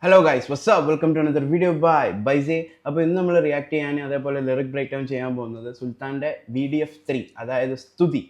Hello guys what's up welcome to another video bye ബൈസേ. അപ്പോൾ ഇന്ന് നമ്മൾ റിയാക്ട് ചെയ്യാൻ അതേപോലെ ലിറിക് ബ്രേക്ക് ഡൗൺ ചെയ്യാൻ പോകുന്നത് സുൽത്താൻ്റെ VDF3 അതായത് സ്തുതി.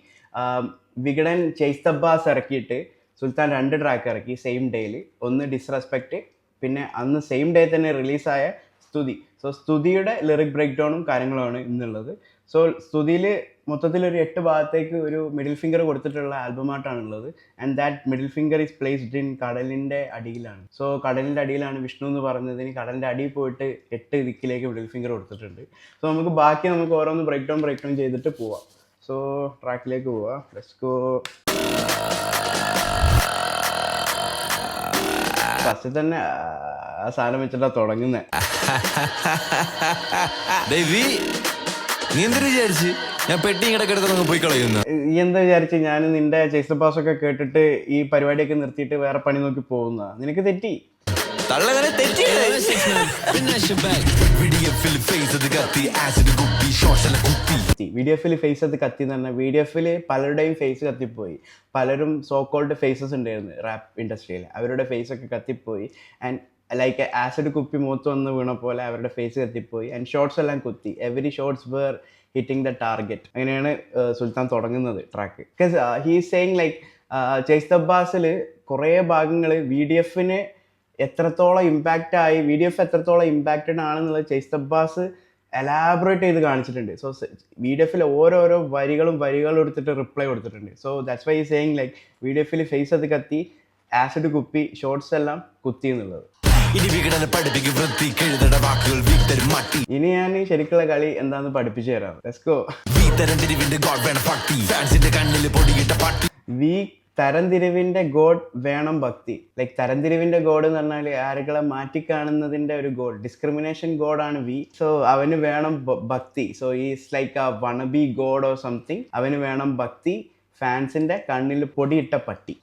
വികടൻ ചെയ്സ്തബ്ബാസ് ഇറക്കിയിട്ട് സുൽത്താൻ 2 ട്രാക്ക് ഇറക്കി സെയിം ഡേയിൽ. ഒന്ന് ഡിസ്റെസ്പെക്റ്റ്, പിന്നെ അന്ന് സെയിം ഡേ തന്നെ റിലീസായ സ്തുതി. സോ സ്തുതിയുടെ ലിറിക് ബ്രേക്ക് ഡൗണും കാര്യങ്ങളുമാണ് ഇന്നുള്ളത്. സോ സ്തുതിയിൽ മൊത്തത്തിലൊരു 8 ഭാഗത്തേക്ക് ഒരു മിഡിൽ ഫിംഗർ കൊടുത്തിട്ടുള്ള ആൽബമായിട്ടാണുള്ളത്. And that middle finger is placed in കടലിൻ്റെ അടിയിലാണ്. സോ കടലിൻ്റെ അടിയിലാണ് വിഷ്ണു എന്ന് പറഞ്ഞതിന് കടലിൻ്റെ അടിയിൽ പോയിട്ട് 8 ദിക്കിലേക്ക് മിഡിൽ ഫിംഗർ കൊടുത്തിട്ടുണ്ട്. സോ നമുക്ക് ഓരോന്ന് ബ്രേക്ക് ഡൗൺ ചെയ്തിട്ട് പോവാം. സോ ട്രാക്കിലേക്ക് പോവാം. Let's go. ഫസ്റ്റ് തന്നെ ആ സാധനം വെച്ചിട്ടാണ് തുടങ്ങുന്നത്. നീ എന്തിനു വിചാരിച്ച് ഞാൻ പെട്ടി കിടക്കെടുത്ത് പോയി കളയുന്നു? ഈ എന്താ വിചാരിച്ച് ഞാൻ നിന്റെ ചേസ്തബ്ബാസൊക്കെ കേട്ടിട്ട് ഈ പരിപാടിയൊക്കെ നിർത്തിയിട്ട് വേറെ പണി നോക്കി പോകുന്ന? നിനക്ക് തെറ്റി. VDF-ൽ ഫേസ് അത് കത്തി എന്ന് പറഞ്ഞാൽ VDF-ൽ പലരുടെയും ഫേസ് കത്തിപ്പോയി. പലരും സോ കോൾഡ് ഫേസസ് ഉണ്ടായിരുന്നു റാപ്പ് ഇൻഡസ്ട്രിയിൽ. അവരുടെ ഫേസ് ഒക്കെ കത്തിപ്പോയി. ആൻഡ് ലൈക്ക് ആസിഡ് കുപ്പി മൂത്ത് വന്ന് വീണ പോലെ അവരുടെ ഫേസ് കത്തിപ്പോയി. ആൻഡ് ഷോട്ട്സ് എല്ലാം കുത്തി. Every shots were hitting the target. അങ്ങനെയാണ് സുൽത്താൻ തുടങ്ങുന്നത് track. Because he saying like ചെയ്സ്തബ്ബാസിൽ കുറേ ഭാഗങ്ങൾ VDF-ന് എത്രത്തോളം VDF എത്രത്തോളം ഇമ്പാക്റ്റഡ് ആണെന്നുള്ളത് ചെയ്സ്തബ്ബാസ് എലാബറേറ്റ് ചെയ്ത് കാണിച്ചിട്ടുണ്ട്. സോ VDF-ൽ ഓരോരോ വരികളും എടുത്തിട്ട് റിപ്ലൈ കൊടുത്തിട്ടുണ്ട്. So that's why saying like VDF-ൽ ഫേസ് അത് കത്തി, ആസിഡ് കുപ്പി, ഷോർട്സ് എല്ലാം കുത്തി എന്നുള്ളത്. ഇനി ഞാൻ ശരിക്കുള്ള കളി എന്താന്ന് പഠിപ്പിച്ചു തരാം. Let's go. തരംതിരിവിന്റെ ഗോഡ് വേണം ഭക്തി. ലൈക്ക് തരംതിരിവിന്റെ ഗോഡ് എന്ന് പറഞ്ഞാൽ ആരുകളെ മാറ്റിക്കാണുന്നതിന്റെ ഒരു ഗോഡ്, ഡിസ്ക്രിമിനേഷൻ ഗോഡാണ് വി. സോ അവന് വേണം ഭക്തി. So is like a wannabe god or something. അവന് വേണം ഭക്തി. ഫാൻസിന്റെ കണ്ണിൽ പൊടിയിട്ട പട്ടി.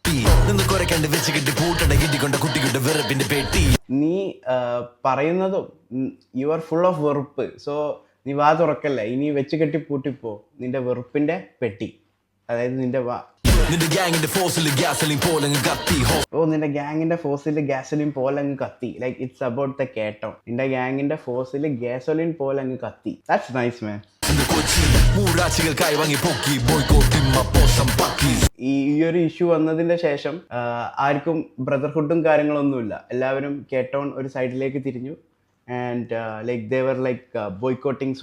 നീ പറയുന്നതും യു ആർ ഫുൾ ഓഫ് വെറുപ്പ്. സോ നീ വാ തുറക്കല്ല, ഇനി വെച്ച് കെട്ടി പൂട്ടിപ്പോ നിന്റെ വെറുപ്പിന്റെ പെട്ടി. അതായത് നിന്റെ നിന്റെ ഗ്യാങ്ങിന്റെ ഫോസിൽ ഗ്യാസലിൻ പോലെ അങ്ങ് കത്തി. ലൈക്ക് ഇറ്റ്സ് അബൌട്ട് ദ കേട്ടോ. നിന്റെ ഗ്യാങ്ങിന്റെ ഫോസിൽ ഗ്യാസോലിൻ പോലെ അങ്ങ് കത്തി. ദാറ്റ്സ് നൈസ് മാൻ. ഈ ഒരു ഇഷ്യൂ വന്നതിന്റെ ശേഷം ആർക്കും ബ്രദർഹുഡും കാര്യങ്ങളൊന്നുമില്ല. എല്ലാവരും കേട്ടോൺ ഒരു സൈഡിലേക്ക് തിരിഞ്ഞു. And like they were like boycotting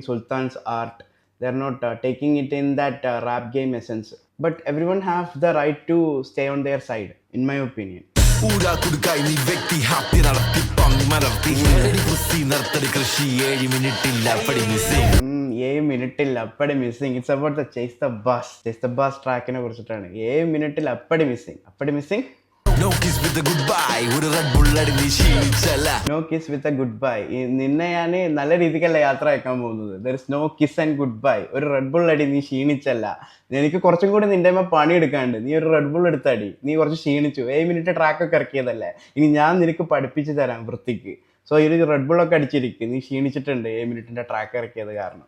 Sultan's art. They're not taking it in that rap game essence. But everyone have the right to stay on their side, in my opinion. 7 മിനിറ്റിൽ അപ്പടി മിസ്സിങ്. ഇറ്റ്സ് അബൌട്ട് ദ ചെയ്സ്തബ്ബാസ് ട്രാക്കിനെ കുറിച്ചിട്ടാണ്. 7 മിനിറ്റിൽ അപ്പടി missing. No kiss with a goodbye. നിന്നെ ഞാൻ നല്ല രീതിക്കല്ല യാത്ര അയക്കാൻ പോകുന്നത്. There is no kiss and goodbye. ഒരു റെഡ് ബുൾ അടി, നീ ക്ഷീണിച്ചല്ല. എനിക്ക് കുറച്ചും കൂടി നിന്റെ പണി എടുക്കാണ്ട്. നീ ഒരു റെഡ് ബുൾ എടുത്തടി, നീ കുറച്ച് ക്ഷീണിച്ചു. 7 മിനിറ്റ് ട്രാക്കൊക്കെ ഇറക്കിയതല്ലേ. ഇനി ഞാൻ നിനക്ക് പഠിപ്പിച്ചു തരാം വൃത്തിക്ക്. സോ ഇത് റെഡ് ബുള്ളൊക്കെ അടിച്ചിരിക്കും. നീ ക്ഷീണിച്ചിട്ടുണ്ട് 7 മിനിറ്റിന്റെ ട്രാക്ക് ഇറക്കിയത് കാരണം.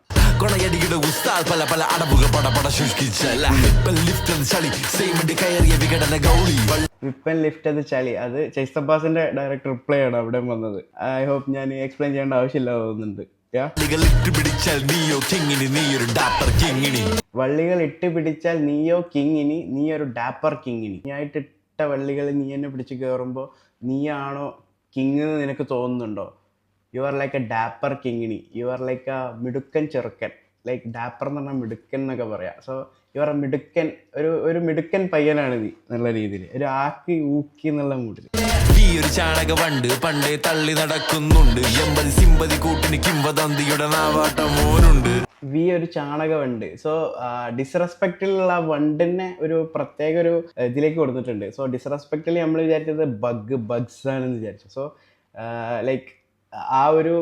വിപ്പൻ ലിഫ്റ്റ് അത് ചളി. അത് ചെയ്സ്തബ്ബാസിന്റെ ഡയറക്റ്റ് റിപ്ലൈ ആണ് അവിടെ വന്നത്. ഐ ഹോപ്പ് ഞാൻ എക്സ്പ്ലെയിൻ ചെയ്യേണ്ട ആവശ്യമില്ല തോന്നുന്നുണ്ട്. വള്ളികൾ ഇട്ട് പിടിച്ചാൽ നീയോ കിങ്ങിനി, നീ ഒരു ഡാപ്പർ കിങ്ങിനി. നീ ആയിട്ട് ഇട്ട വള്ളികൾ നീ എന്നെ പിടിച്ച് കയറുമ്പോൾ നീയാണോ കിങ് എന്ന് നിനക്ക് തോന്നുന്നുണ്ടോ? You are like A dapper കിങ്ങിനി. You are like A മിടുക്കൻ ചെറുക്കൻ. ലൈക്ക് ഡാപ്പർ എന്ന് പറഞ്ഞാൽ മിടുക്കൻ എന്നൊക്കെ പറയാം. സോ യു ആർ എ മിടുക്കൻ. ഒരു മിടുക്കൻ പയ്യനാണ് നീ എന്നുള്ള രീതിയിൽ, ഒരു ആക്കി ഊക്കി എന്നുള്ള മൂഡിൽ. ഒരു ചാണക വണ്ട് പണ്ടേ തള്ളി നടക്കുന്നുണ്ട്. 80 സിമ്പതി കൂട്ടിന് കിംവദന്തിയുടെ നാവാട്ട മോനുണ്ട്. ഒരു ചാണകവണ്ട്. സോ ഡിസ്റെസ്പെക്റ്റിലുള്ള വണ്ടിനെ ഒരു പ്രത്യേക ഒരു ഇതിലേക്ക് കൊടുത്തിട്ടുണ്ട്. സോ ഡിസ്റെസ്പെക്റ്റിൽ നമ്മൾ വിചാരിച്ചത് ബഗ്സ് ആണെന്ന് വിചാരിച്ചു. സോ ലൈക്ക് ആ ഒരു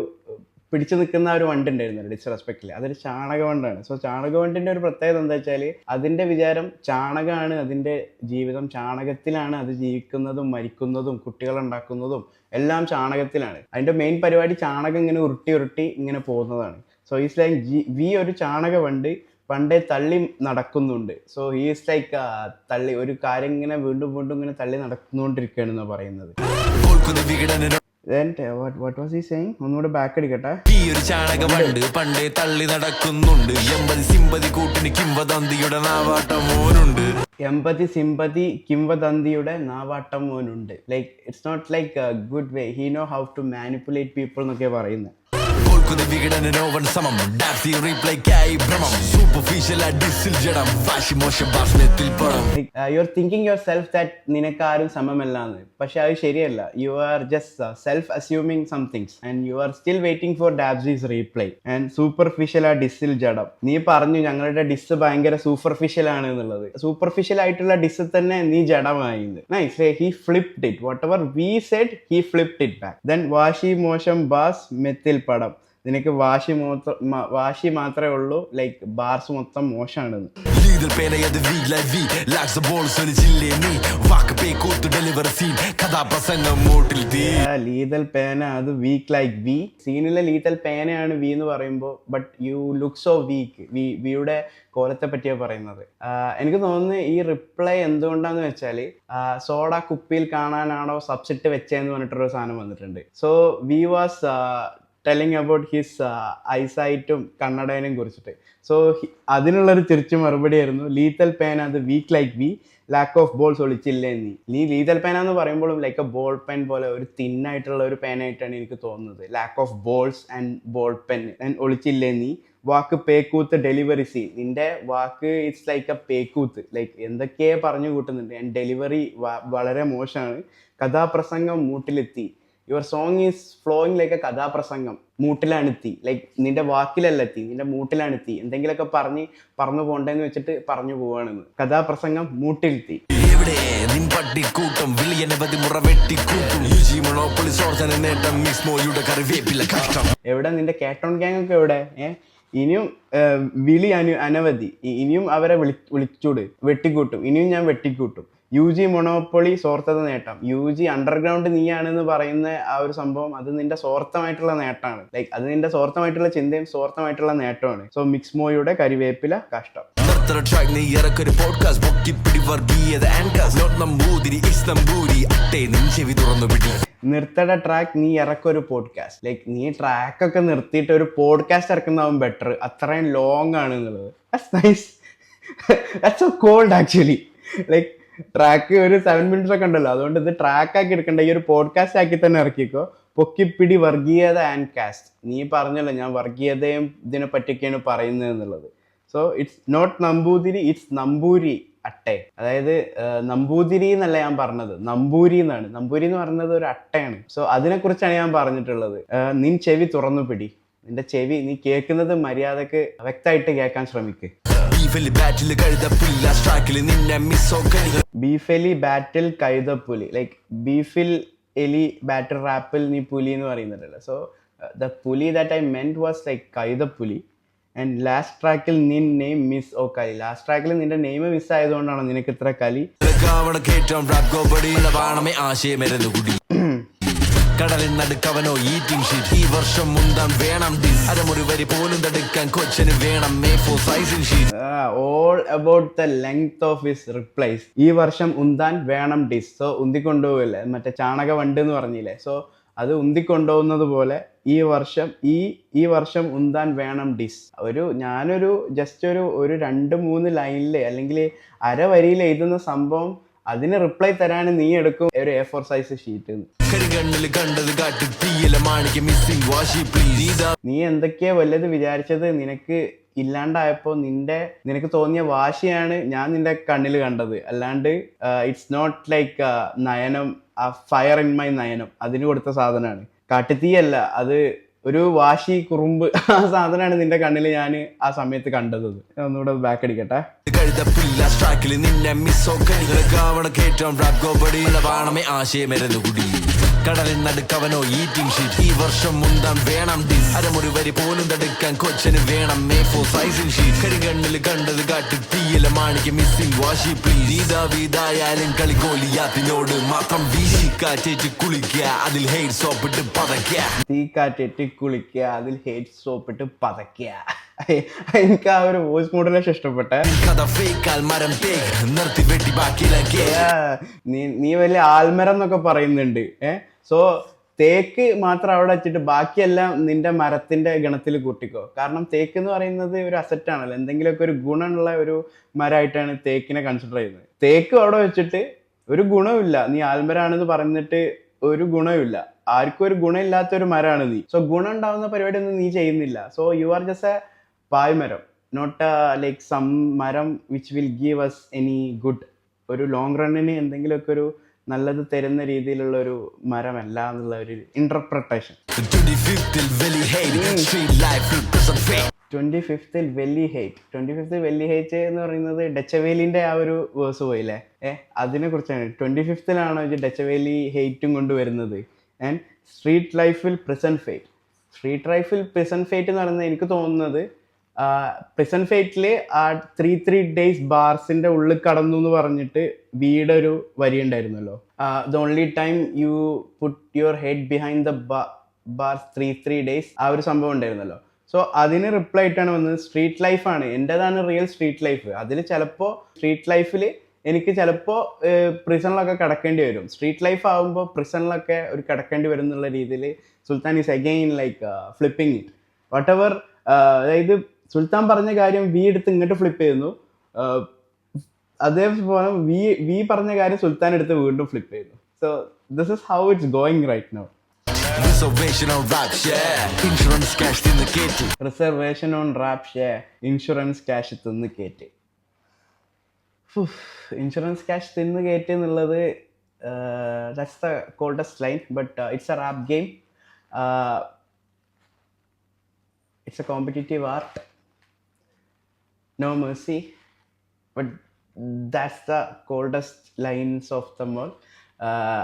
പിടിച്ചു നിൽക്കുന്ന ഒരു വണ്ട് ഉണ്ടായിരുന്നു ഡിസ്റെസ്പെക്റ്റിൽ. അതൊരു ചാണകവണ്ടാണ്. സോ ചാണകവണ്ടിൻ്റെ ഒരു പ്രത്യേകത എന്താ വെച്ചാൽ അതിൻ്റെ വിചാരം ചാണകമാണ് അതിൻ്റെ ജീവിതം, ചാണകത്തിലാണ് അത് ജീവിക്കുന്നതും മരിക്കുന്നതും കുട്ടികളുണ്ടാക്കുന്നതും എല്ലാം ചാണകത്തിലാണ്. അതിൻ്റെ മെയിൻ പരിപാടി ചാണകം ഇങ്ങനെ ഉരുട്ടി ഇങ്ങനെ പോകുന്നതാണ്. സോ ഈസ് ലൈക്ക് ഒരു ചാണകവണ്ട് പണ്ടേ തള്ളി നടക്കുന്നുണ്ട്. സോ ഹീസ് ലൈക്ക് തള്ളി ഒരു കാര്യം ഇങ്ങനെ വീണ്ടും ഇങ്ങനെ തള്ളി നടന്നുകൊണ്ടിരിക്കുകയാണെന്ന് പറയുന്നത്. തോൽക്കുന്ന വികടന Then what was he saying? ഒന്നുകൂടെ ബാക്ക് അടിക്കട്ടെ. ഈ ഒരു ചാണക വണ്ട് പണ്ടേ തള്ളി നടക്കുന്നുണ്ട് എമ്പതി സിമ്പതി കൂട്ടിന് കിംവദന്തിയുടെ നാവാട്ടം മോനുണ്ട് എമ്പതി സിമ്പതി കിംവദന്തിയുടെ നാവാട്ടം മോനുണ്ട്. Like it's not like a good way. He know how to manipulate people എന്നൊക്കെ പറയുന്നത്. തോൽക്കുന്ന വികടന നോവൻ സമം ഡാപ്സി റീപ്ലേക്കായി ഭ്രമം സൂപ്പർഫിഷ്യൽ ഡിസിൽ ജഡം വാശി മോശം ഭാഷണത്തിൽ പണം. You are thinking yourself that നിനക്കാരും സമമല്ലാന്ന്. പക്ഷെ അത് ശരിയല്ല. You are just self assuming some things and you are still waiting for Dabzee's reply and superficial ഡിസിൽ ജഡം. നീ പറഞ്ഞു ഞങ്ങളുടെ ഡിസ് ഭയങ്കര സൂപ്പർഫിഷ്യൽ ആണ് എന്നുള്ളത്. സൂപ്പർഫിഷ്യൽ ആയിട്ടുള്ള ഡിസ് തന്നെ നീ ജഡമായി. Nice. He flipped it. Whatever we said he flipped it back. Then വാശി മോശം ബാസ് മെത്തിൽ പടം. നിനക്ക് വാശി മാത്രമേ ഉള്ളൂ. ലൈക്ക് ബാർസ് മൊത്തം മോശമാണെന്ന്. ലീതൽ പേനയത് വീ ലാക്സ് ദ ബോൾസ് ഒലിച്ചില്ലേ നീ വാക്ക് പേ കൂത്ത് ഡെലിവർ സീൻ കഥാപ്രസംഗം മൂട്ടിൽ തീ. ലീതൽ പേന അത് വീക്ക് ലൈക്ക് വി. സീനിലെ ലീതൽ പേനയാണ് വി എന്ന് പറയുമ്പോൾ but you look so weak. വിയുടെ കോലത്തെ പറ്റിയാണ് പറയുന്നത്. എനിക്ക് തോന്നുന്നു ഈ റിപ്ലൈ എന്തുകൊണ്ടാന്ന് വെച്ചാൽ സോഡ കുപ്പിയിൽ കാണാനാണോ സബ്സെറ്റ് വെച്ചതെന്ന് പറഞ്ഞിട്ടൊരു സാധനം വന്നിട്ടുണ്ട്. So V was telling about his ഐസൈറ്റും കണ്ണടേനെയും കുറിച്ചിട്ട്. സോ അതിനുള്ളൊരു തിരിച്ചു മറുപടി ആയിരുന്നു ലീതൽ പേന അത് weak like V lack of balls ഒളിച്ചില്ലേ നീ ലീതൽ പേന എന്ന് പറയുമ്പോഴും ലൈക്ക് എ ബോൾ പെൻ പോലെ ഒരു തിന്നായിട്ടുള്ള ഒരു പേനായിട്ടാണ് എനിക്ക് തോന്നുന്നത്. Lack of balls and ball pen and ഒളിച്ചില്ലേ നീ വാക്ക് പേക്കൂത്ത് ഡെലിവറി സീൻ. നിന്റെ വാക്ക് ഇറ്റ്സ് ലൈക്ക് എ പേക്കൂത്ത്. ലൈക്ക് എന്തൊക്കെയോ പറഞ്ഞു കൂട്ടുന്നുണ്ട് ആൻഡ് ഡെലിവറി വളരെ മോശമാണ്. കഥാപ്രസംഗം മൂട്ടിലെത്തി. Your song is flowing like a കഥാപ്രസംഗം. മൂട്ടിലാണെത്തി. ലൈക്ക് നിന്റെ വാക്കിലല്ല എത്തി, നിന്റെ മൂട്ടിലാണെത്തി. എന്തെങ്കിലുമൊക്കെ പറഞ്ഞു പോണ്ടെന്ന് വെച്ചിട്ട് പറഞ്ഞു പോവാണെന്ന്. കഥാപ്രസംഗം മൂട്ടിലെത്തി. എവിടെ നിൻ പട്ടിക്കൂട്ടം വിളിയനവധി മുറ വെട്ടിക്കൂട്ടും മോണോപ്പൊളി സോർസന നേട്ടം മിസ് മോയുടെ കറിവേപ്പില കഷ്ടം. എവിടെ നിന്റെ കേട്ടോൺ ഗ്യാങ് ഒക്കെ എവിടെ? ഇനിയും വിളി അനവധി. ഇനിയും അവരെ വിളിച്ചൂട്. വെട്ടിക്കൂട്ടും. ഇനിയും ഞാൻ വെട്ടിക്കൂട്ടും. UG മൊണോപ്പൊളി സ്വാർത്ഥത നേട്ടം. UG അണ്ടർഗ്രൗണ്ട് നീയാണെന്ന് പറയുന്ന ആ ഒരു സംഭവം അത് നിന്റെ സ്വാർത്ഥമായിട്ടുള്ള നേട്ടമാണ്. ലൈക്ക് അത് നിന്റെ സ്വാർത്ഥമായിട്ടുള്ള ചിന്തയും സ്വാർത്ഥമായിട്ടുള്ള നേട്ടമാണ്. സോ മിക്സ്മോയുടെ കരിവേപ്പില കഷ്ടം. നിർത്തട ട്രാക്ക് നീ ഇറക്കൊരു പോഡ്കാസ്റ്റ്. ലൈക്ക് നീ ട്രാക്കൊക്കെ നിർത്തിയിട്ട് ഒരു പോഡ്കാസ്റ്റ് ഇറക്കുന്നതാവും ബെറ്റർ. അത്രയും ലോങ് ആണ് എന്നുള്ളത്. That's nice. That's so cold actually. Like track ഒരു 7 minutes ഒക്കെ ഉണ്ടല്ലോ. അതുകൊണ്ട് ഇത് ട്രാക്ക് ആക്കി എടുക്കണ്ട. ഈ ഒരു പോഡ്കാസ്റ്റ് ആക്കി തന്നെ ഇറക്കിക്കോ. പൊക്കിപ്പിടി വർഗീയത ആൻഡ് കാസ്റ്റ്. നീ പറഞ്ഞല്ലോ ഞാൻ വർഗീയതയും ഇതിനെ പറ്റിയൊക്കെയാണ് പറയുന്നത് എന്നുള്ളത്. So it's not Namboothiri, it's Namboori അട്ടേ. അതായത് നമ്പൂതിരി എന്നല്ല ഞാൻ പറഞ്ഞത്, നമ്പൂരി എന്നാണ്. നമ്പൂരി എന്ന് പറയുന്നത് ഒരു അട്ടയാണ്. സോ അതിനെക്കുറിച്ചാണ് ഞാൻ പറഞ്ഞിട്ടുള്ളത്. നിൻ ചെവി തുറന്നു പിടി. നിന്റെ ചെവി നീ കേൾക്കുന്നത് മര്യാദക്ക് വ്യക്തമായിട്ട് കേൾക്കാൻ ശ്രമിക്ക്. ബീഫലി ബാറ്റിൽ കൈതപ്പുലി. ലൈക്ക് ബീഫിൽ എലി ബാറ്റിൽ റാപ്പിൽ നീ പുലി എന്ന് പറയുന്നുണ്ടല്ലോ. So the puli that I meant was like കൈതപ്പുലി. ആൻഡ് ലാസ്റ്റ് ട്രാക്കിൽ നിൻ നെയിം മിസ് ഓ കലി. ലാസ്റ്റ് ട്രാക്കിൽ നിന്റെ നെയിം മിസ് ആയതുകൊണ്ടാണോ നിനക്ക് ഇത്ര കലി? കടലിൽ നടുക്കവനോ ഈറ്റിംഗ് ഷീറ്റ്. ഈ വർഷം മുന്താൻ വേണം ഡിസ്. അരമുറി വരി പോലും തടുക്കാൻ കൊച്ചന് വേണം sizing sheet. All about the length of his replies. ഈ വർഷം ഉന്താൻ വേണം ഡിസ്. സോ ഉന്തിക്കൊണ്ടുപോകില്ലേ, മറ്റേ ചാണക വണ്ട് എന്ന് പറഞ്ഞില്ലേ. സോ അത് ഉന്തിക്കൊണ്ടുപോകുന്നത് പോലെ ഈ വർഷം ഉന്താൻ വേണം ഡിസ്. ഞാനൊരു ജസ്റ്റ് ഒരു 2-3 ലൈനില് അല്ലെങ്കിൽ അരവരിയിൽ എഴുതുന്ന സംഭവം അതിന് റിപ്ലൈ തരാൻ നീ എടുക്കും ഒരു A4 സൈസ് ഷീറ്റ്. നീ എന്തൊക്കെയാ വല്ലത് വിചാരിച്ചത് നിനക്ക് ഇല്ലാണ്ടായപ്പോ നിനക്ക് തോന്നിയ വാശിയാണ് ഞാൻ നിന്റെ കണ്ണിൽ കണ്ടത്. അല്ലാണ്ട് it's not like nayanam, fire in my nayanam അതിന് കൊടുത്ത സാധനമാണ്. കാട്ടുതീയല്ല അത്, ഒരു വാശി കുറുമ്പ്. ആ സാധനമാണ് നിന്റെ കണ്ണിൽ ഞാൻ ആ സമയത്ത് കണ്ടത്. ഒന്നുകൂടെ ബാക്ക് അടിക്കട്ടെ. കടലിൽ നടുക്കവനോ ഈറ്റിംഗ് ഷീറ്റ്. ഈ വർഷം മുന്താൻ വേണം ഡിസ്. അരമുറി വരി പോലും തടുക്കാൻ കൊച്ചന് വേണം സൈസിംഗ് ഷീറ്റ്. കരികണ്ണിൽ കണ്ടത് കാട്ടി തീയില മാണിക്ക് മിസ്സിംഗ് വാശി പ്ലീസ്. ഇതായാലും കളികോലിയാത്തിനോട് മാത്രം വീശി കാറ്റേറ്റ് കുളിക്കുക അതിൽ ഹെയ്റ്റ് സോപ്പിട്ട് പതയ്ക്കുക. തീ കാറ്റേറ്റ് കുളിക്കുക അതിൽ ഹെയ്റ്റ് സോപ്പിട്ട് പതയ്ക്കുക. എനിക്ക് ആ ഒരു വോയിസ് മോഡുലേഷൻ ഇഷ്ടപ്പെട്ടെ. നീ വലിയ ആൽമരം എന്നൊക്കെ പറയുന്നുണ്ട്. സോ തേക്ക് മാത്രം അവിടെ വെച്ചിട്ട് ബാക്കിയെല്ലാം നിന്റെ മരത്തിന്റെ ഗണത്തിൽ കൂട്ടിക്കോ. കാരണം തേക്ക് എന്ന് പറയുന്നത് ഒരു അസറ്റ് ആണല്ലോ, എന്തെങ്കിലുമൊക്കെ ഒരു ഗുണമുള്ള ഒരു മരമായിട്ടാണ് തേക്കിനെ കൺസിഡർ ചെയ്യുന്നത്. തേക്ക് അവിടെ വെച്ചിട്ട് ഒരു ഗുണമില്ല, നീ ആൽമരാണെന്ന് പറഞ്ഞിട്ട് ഒരു ഗുണമില്ല, ആർക്കും ഒരു ഗുണമില്ലാത്ത ഒരു മരമാണ് നീ. സോ ഗുണം ഉണ്ടാവുന്ന പരിപാടി ഒന്നും നീ ചെയ്യുന്നില്ല. So you are just a paaymaram, not like some maram which will give us any good. ഒരു ലോങ് റണ്ണിന് എന്തെങ്കിലുമൊക്കെ ഒരു നല്ലത് തരുന്ന രീതിയിലുള്ള ഒരു മരമല്ല എന്നുള്ള ഒരു ഇന്റർപ്രിട്ടേഷൻ. 25th വെലി ഹെയ്റ്റ് എന്ന് പറയുന്നത് ഡച്ചവേലിന്റെ ആ ഒരു വേഴ്സ് പോയില്ലേ, അതിനെ കുറിച്ചാണ്. 25th ഡച്ചവേലി ഹെയ്റ്റും കൊണ്ടുവരുന്നത്. ആൻഡ് സ്ട്രീറ്റ് ലൈഫിൽ പ്രിസന്റ് ഫേറ്റ് എന്ന് പറയുന്നത് എനിക്ക് തോന്നുന്നത് പ്രിസന്റ് ഫേറ്റില് ആ 3 days ബാർസിന്റെ ഉള്ളിൽ കടന്നു എന്ന് പറഞ്ഞിട്ട് വീടെ ഒരു വരി ഉണ്ടായിരുന്നല്ലോ. The only time you put your head behind the bars 3 days, ആ ഒരു സംഭവം ഉണ്ടായിരുന്നല്ലോ. സോ അതിന് റിപ്ലൈ ആയിട്ടാണ് വന്നത് സ്ട്രീറ്റ് ലൈഫാണ്, എൻ്റെതാണ് റിയൽ സ്ട്രീറ്റ് ലൈഫ്. അതിൽ ചിലപ്പോൾ സ്ട്രീറ്റ് ലൈഫിൽ എനിക്ക് ചിലപ്പോൾ പ്രിസണിലൊക്കെ കിടക്കേണ്ടി വരും. സ്ട്രീറ്റ് ലൈഫ് ആകുമ്പോൾ പ്രിസണിലൊക്കെ ഒരു കിടക്കേണ്ടി വരും എന്നുള്ള രീതിയിൽ Sultan is again like flipping it whatever. അതായത് സുൽത്താൻ പറഞ്ഞ കാര്യം വി എടുത്ത് ഇങ്ങോട്ട് ഫ്ലിപ്പ് ചെയ്യുന്നു, അതേപോലെ വി പറഞ്ഞ കാര്യം സുൽത്താൻ എടുത്ത് വീണ്ടും ഫ്ലിപ്പ് ചെയ്യുന്നു. So this is how it's going right now. Reservation on rap share, insurance cash തിന്ന് കേറ്റ്. Reservation on rap share, insurance cash തിന്ന് കേറ്റ്. ഇൻഷുറൻസ് ക്യാഷ് തിന്ന് കയറ്റി എന്നുള്ളത് that's the coldest line, but it's a rap game. It's a competitive art, no mercy, but that's the coldest lines of them all.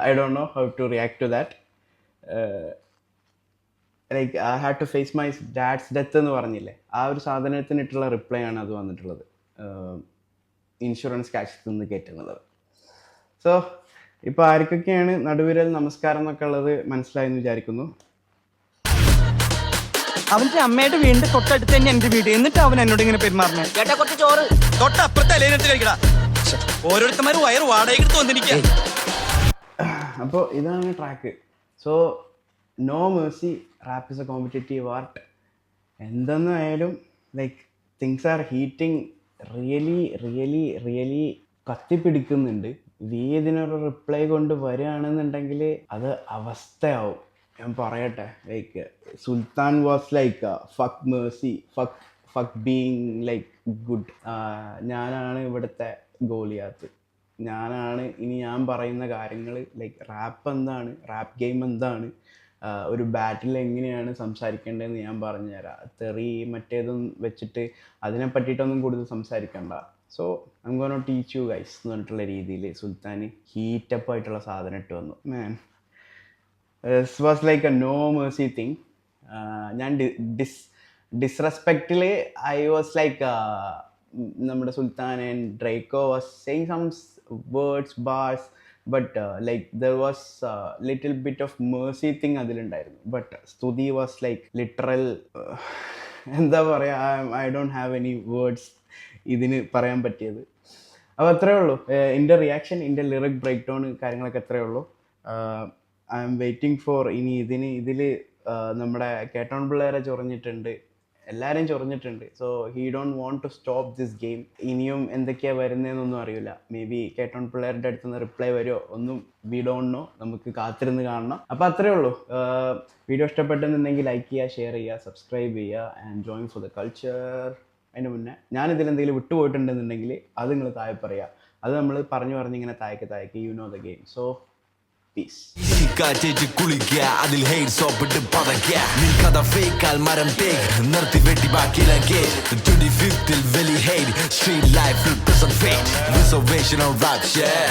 I don't know how to react to that. Like I had to face my dad's death എന്ന് പറഞ്ഞില്ലേ, ആ ഒരു സാധനത്തിനിട്ടുള്ള reply ആണ് അത് വന്നിട്ടുള്ളത്, insurance cash നിന്ന് കയറ്റുന്നത്. So ഇപ്പോൾ ആർക്കൊക്കെയാണ് നടുവിരൽ നമസ്കാരം എന്നൊക്കെ ഉള്ളത് മനസ്സിലായെന്ന് വിചാരിക്കുന്നു. അവന്റെ അമ്മയുടെ വീടിന്റെ തൊട്ടടുത്ത് തന്നെ എന്റെ വീട്, എന്നിട്ട് അവൻ എന്നോട് ഇങ്ങനെ പെരുമാറണേ. ചേട്ടാ കുറച്ച് ചോറ് തൊട്ടപ്പുറത്തെ അലേനത്ത് കഴിക്കടാ, ഓരോരുത്തന്മാർ വയറ് വാടകയ്ക്ക് വന്നിരിക്കുക. അപ്പോൾ ഇതാണ് track. So no mercy, rap is a competitive art. എന്തെന്നായാലും like things are heating really കത്തിപ്പിടിക്കുന്നുണ്ട്. ഇതിനൊരു റിപ്ലൈ കൊണ്ട് വരികയാണെന്നുണ്ടെങ്കിൽ അത് അവസ്ഥയാവും. ഞാൻ പറയട്ടെ, like Sultan was like fuck mercy, fuck being like good. ഞാനാണ് ഇവിടുത്തെ ഗോളിയാത്ത്, ഞാനാണ് ഇനി ഞാൻ പറയുന്ന കാര്യങ്ങൾ. ലൈക്ക് റാപ്പ് എന്താണ്, റാപ്പ് ഗെയിം എന്താണ്, ഒരു ബാറ്റിൽ എങ്ങനെയാണ് സംസാരിക്കേണ്ടതെന്ന് ഞാൻ പറഞ്ഞുതരാം. തെറി മറ്റേതും വെച്ചിട്ട് അതിനെ പറ്റിയിട്ടൊന്നും കൂടുതൽ സംസാരിക്കണ്ട. So I am gonna teach you guys എന്ന് പറഞ്ഞിട്ടുള്ള രീതിയിൽ സുൽത്താന് ഹീറ്റപ്പ് ആയിട്ടുള്ള സാധനം ഇട്ട് വന്നു. Man, this was like a no mercy thing. ഞാൻ ഡിസ്റെസ്പെക്റ്റിൽ ഐ വാസ് ലൈക്ക് നമ്മുടെ Sultan and Draco was saying some words bars, but like there was little bit of mercy thing അതിലുണ്ടായിരുന്നു. But Stuthi was like literal, എന്താ പറയുക, I don't have any words ഇതിന് പറയാൻ പറ്റിയത്. അപ്പോൾ അത്രയേ ഉള്ളൂ എൻ്റെ റിയാക്ഷൻ, എൻ്റെ ലിറിക് ബ്രേക്ക് ഡൗൺ കാര്യങ്ങളൊക്കെ അത്രയേ ഉള്ളൂ. ഐ എം വെയിറ്റിംഗ് ഫോർ ഇനി ഇതിൽ നമ്മുടെ കേട്ടോൺ പിള്ളേരെ ചൊറിഞ്ഞിട്ടുണ്ട്, എല്ലാവരും ചൊറിഞ്ഞിട്ടുണ്ട്. So he don't want to stop this game. ഇനിയും എന്തൊക്കെയാണ് വരുന്നതെന്നൊന്നും അറിയില്ല. മേ ബി കേട്ടോൺ പിള്ളേരുടെ അടുത്ത് നിന്ന് റിപ്ലൈ വരുമോ ഒന്നും വി ഡോണ്ട് നോ, നമുക്ക് കാത്തിരുന്ന് കാണണം. അപ്പോൾ അത്രയേ ഉള്ളൂ. വീഡിയോ ഇഷ്ടപ്പെട്ടെന്നുണ്ടെങ്കിൽ ലൈക്ക് ചെയ്യുക, ഷെയർ ചെയ്യുക, സബ്സ്ക്രൈബ് ചെയ്യുക and join for the culture. അതിന് മുന്നേ ഞാനിതിലെന്തെങ്കിലും വിട്ടുപോയിട്ടുണ്ടെന്നുണ്ടെങ്കിൽ അത് നിങ്ങൾ താഴെ പറയുക. അത് നമ്മൾ പറഞ്ഞിങ്ങനെ താഴേക്ക് you know the game. So peace. കാറ്റേറ്റ് കുളിക്കുക, അതിൽ ഹെയ്റ്റ് സോപ്പിട്ട് പതയ്ക്കുക. നിൽക്കഥ ഫേക്കാൽ മരം ടേക്ക് നിർത്തി വെട്ടി ബാക്കിയില്ല കേട്ട്. 25th വെലി hate, street life reservation on rap share.